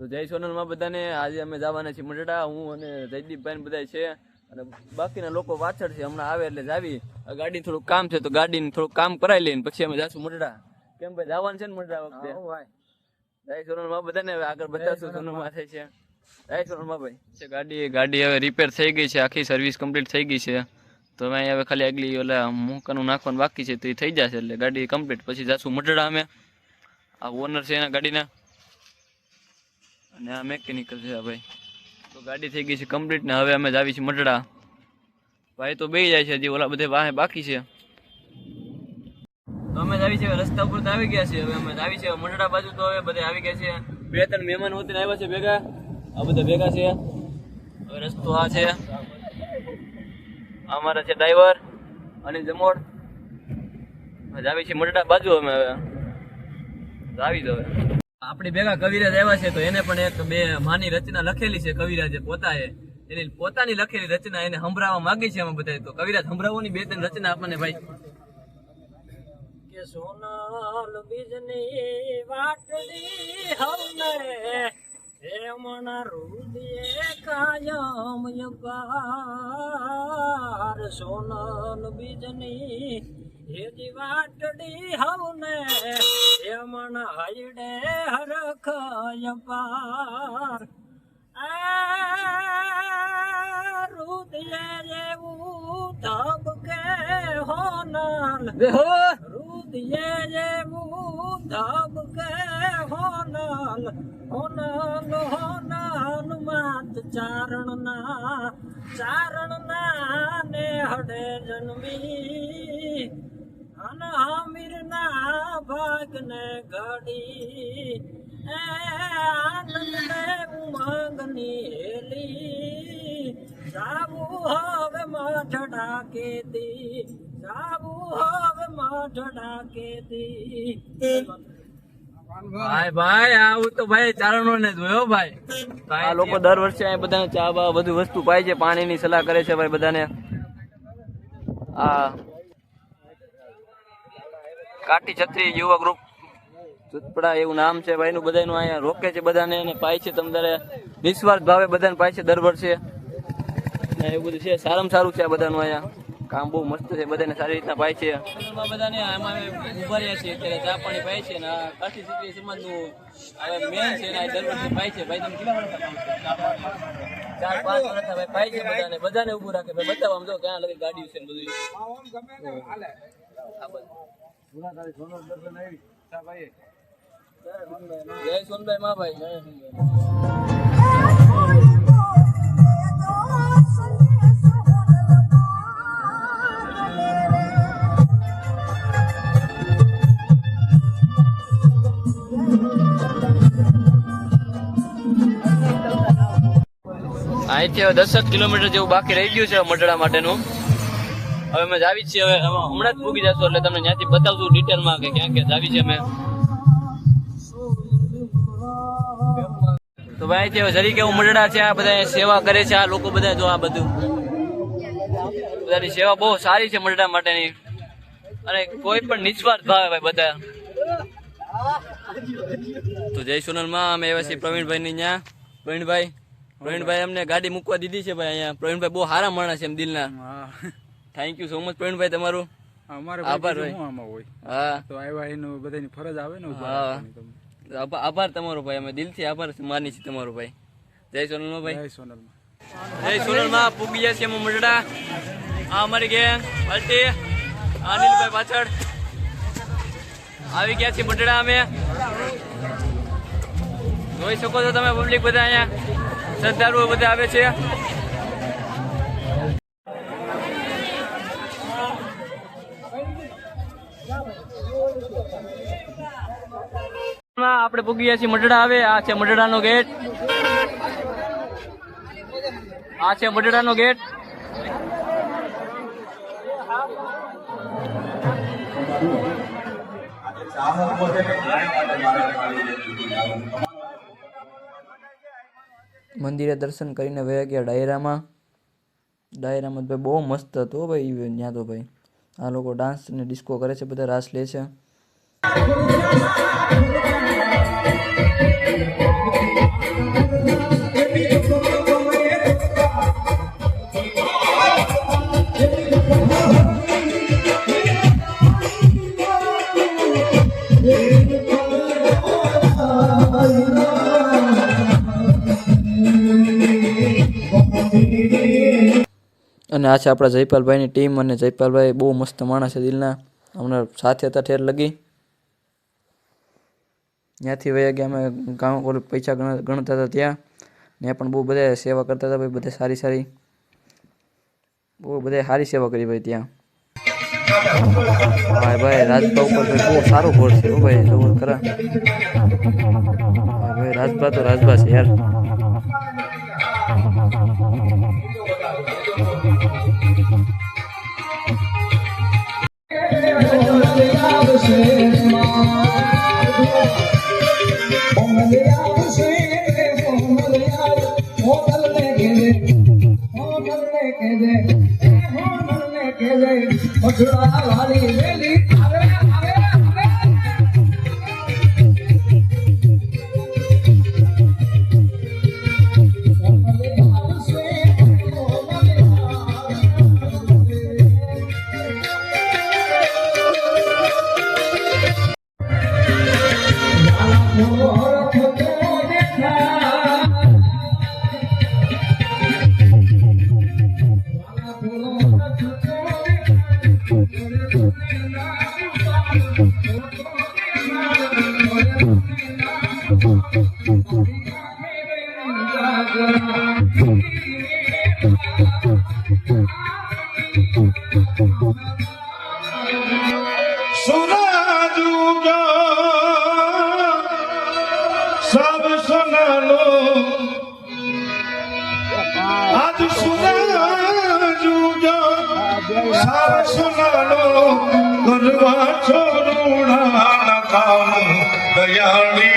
તો જય સોનલમાં બધાને આજે અમે જવાના છીએ મઢડા, હું અને જયદીપભાઈ બધા છે અને બાકીના લોકો પાછળ છે. હમણાં આવે એટલે જાવી. ગાડી થોડુંક કામ છે તો ગાડીને થોડુંક કામ કરાવી લઈને પછી અમે જાશું મઢડા. કેમ ભાઈ જવાનું છે ને મઢડા વખતે? જય સોનલમાં બધાને આગળ બતાવશું સોનલમાં થાય છે. જય સોનલમાં ભાઈ ગાડી હવે રિપેર થઈ ગઈ છે, આખી સર્વિસ કમ્પ્લીટ થઈ ગઈ છે. તો અમે હવે ખાલી આગલી ઓલા મુકાનું નાખવાનું બાકી છે તો એ થઈ જશે એટલે ગાડી કમ્પ્લીટ. પછી જાશું મઢડા અમે. આ ઓનર છે એના ગાડીના અને આ મેકેનિકલ છે ભાઈ. તો ગાડી થઈ ગઈ છે કમ્પ્લીટ ને હવે અમે જાવી છીએ મઢડા. ભાઈ તો બે જાય છે, હજી ઓલા બધે વાહે બાકી છે. તો અમે જાવી છે રસ્તા ઉપર તો આવી ગયા છે. હવે અમે જાવી છે મઢડા બાજુ. તો હવે બધા આવી ગયા છે. 2-3 મહેમાન હોતી આવ્યા છે ભેગા. આ બધા ભેગા છે. હવે રસ્તો આ છે. અમારા છે ડ્રાઈવર અનિલ જમોડ. જાવી છે મઢડા બાજુ. અમે હવે જાવી દો. આપણી ભેગા કવિરાજ આવ્યા છે તો એને પણ એક બે માની રચના લખેલી છે કવિરાજે પોતાએ. એની પોતાની લખેલી રચના એને સંભળાવવા માંગી છે અમે બધા. તો કવિરાજ સંભળાવવાની 2-3 રચના આપણને ભાઈ. કે સોનલ બીજની વાટડી હવને હે મના રુદિયે કાયમ યકાર. સોનલ બીજની હેજી વાટડી હવને હે મના હાયડે હરખ યપાર. રુદિયે જેવું ધબકે હોનલ રુદિયે જેવું ધબકે હોનલ હોનલ હોનલ માત ચારણના ને હડે જન્મી અન હમીરના ભાગને ઘડી આનંદ ને ઉમંગની હેલી. જાવું હવે મઢડા કેદી જાવું હવે મઢડા કેદી. ભાઈ ભાઈ આવું તો ભાઈ ચારણો ને જોયો ભાઈ. આ લોકો દર વર્ષે અહીં બધાને ચા બા બધું વસ્તુ પાય છે, પાણીની સલાહ કરે છે ભાઈ બધાને. આ કાઠી છત્રી યુવા ગ્રુપ ચુતપડા એવું નામ છે ભાઈ નું. બધાનું અહીંયા રોકે છે બધાને અને પાય છે તમારે નિસ્વાર્થ ભાવે બધાને પાય છે દર વર્ષે. એવું બધું છે, સારામાં સારું છે આ બધાનું. અહીંયા કામ બહુ મસ્ત છે, બધાને સારી રીતના પાય છે. બધાને આમાં ઉભા રહ્યા છે અત્યારે ચા પાણી પાય છે. ને કાઠી છત્રી સમાજનું મેન છે ને દર વર્ષે પાય છે. ભાઈ તમે કેટલા વર્ષ 4-5 વર્ષ ભાઈ પાય છે બધાને. બધાને ઉભું રાખે ભાઈ. બતાવો આમ જો ક્યાં લગી ગાડી છે ને બધું. જય સોનભાઈ માં ભાઈ. અહીંથી 10 કિલોમીટર જેવું બાકી રહી ગયું છે મઢડા માટેનું. હવે અમે જાવી છીએ. હવે હમણાં જ પૂગી જશું એટલે તમને ત્યાંથી બતાવશું ડિટેલમાં કે ક્યાં ક્યાં જાવી છે અમે. તો ભાઈ છે જરી કેવું મઢડા છે. આ બધા સેવા કરે છે આ લોકો બધા. જો આ બધું બધાની સેવા બહુ સારી છે મઢડા માટેની અને કોઈ પણ નિસ્વાર્થ ભાવે ભાઈ બધા. તો જય સોનલમાં અમે આવ્યા છીએ પ્રવીણભાઈ ની ત્યાં. પ્રવીણભાઈ અમને ગાડી મૂકવા દીધી છે ભાઈ અહીંયા. પ્રવીણભાઈ બહુ સારા માણસ છે એમ દિલના. થેન્ક યુ સો મચ પ્રવીણભાઈ તમારું. આભાર ભાઈ. હા તો આવ્યા એનું બધાની ફરજ આવે ને. આભાર તમારો ભાઈ. અમે દિલથી આભાર માની છીએ તમારો ભાઈ. જય સોનલમાં ભાઈ. જય સોનલમાં પૂગી ગયા છે અમે મઢડા. આ અમારી ગેંગ અલ્ટી અનિલભાઈ પાછળ આવી ગયા છે મઢડા અમે. જોઈ શકો છો તમે પબ્લિક બધા અહીંયા શ્રદ્ધાળુઓ બધા આવે છે. આપણે પૂગી ગયા છીએ મઢડા. આવે આ છે મઢડાનો ગેટ. આ છે મઢડાનો ગેટ. મંદિરે દર્શન કરીને વયા ગયા ડાયરામાં. ડાયરામાં ભાઈ બહુ મસ્ત હતો ભાઈ ત્યાં તો ભાઈ. આ લોકો ડાન્સ ને ડિસ્કો કરે છે, બધા રાસ લે છે. અને આ છે આપણા જયપાલભાઈની ટીમ, અને જયપાલભાઈ બહુ મસ્ત માણસ છે દિલના, હમણાં સાથે હતા ઠેર લગી. ત્યાંથી વયા ગયા અમે ગામ ઓલું પૈસા ગણતા હતા ત્યાં, ને પણ બહુ બધા સેવા કરતા હતા ભાઈ, બધા સારી બહુ બધા સારી સેવા કરી ભાઈ ત્યાં. ભાઈ રાજભા ઉપર ભાઈ બહુ સારું ઘોડ છે ભાઈ, જવું ખરા ભાઈ. રાજભા તો રાજભા છે યાર. सूरज उगा सब सुना लो, आज सूरज उगा सब सुना लो, करवा छोड़ना काम दयाली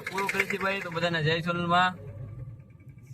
પૂરું કરી છે ભાઈ. તો બધાને જય સોનલમાં.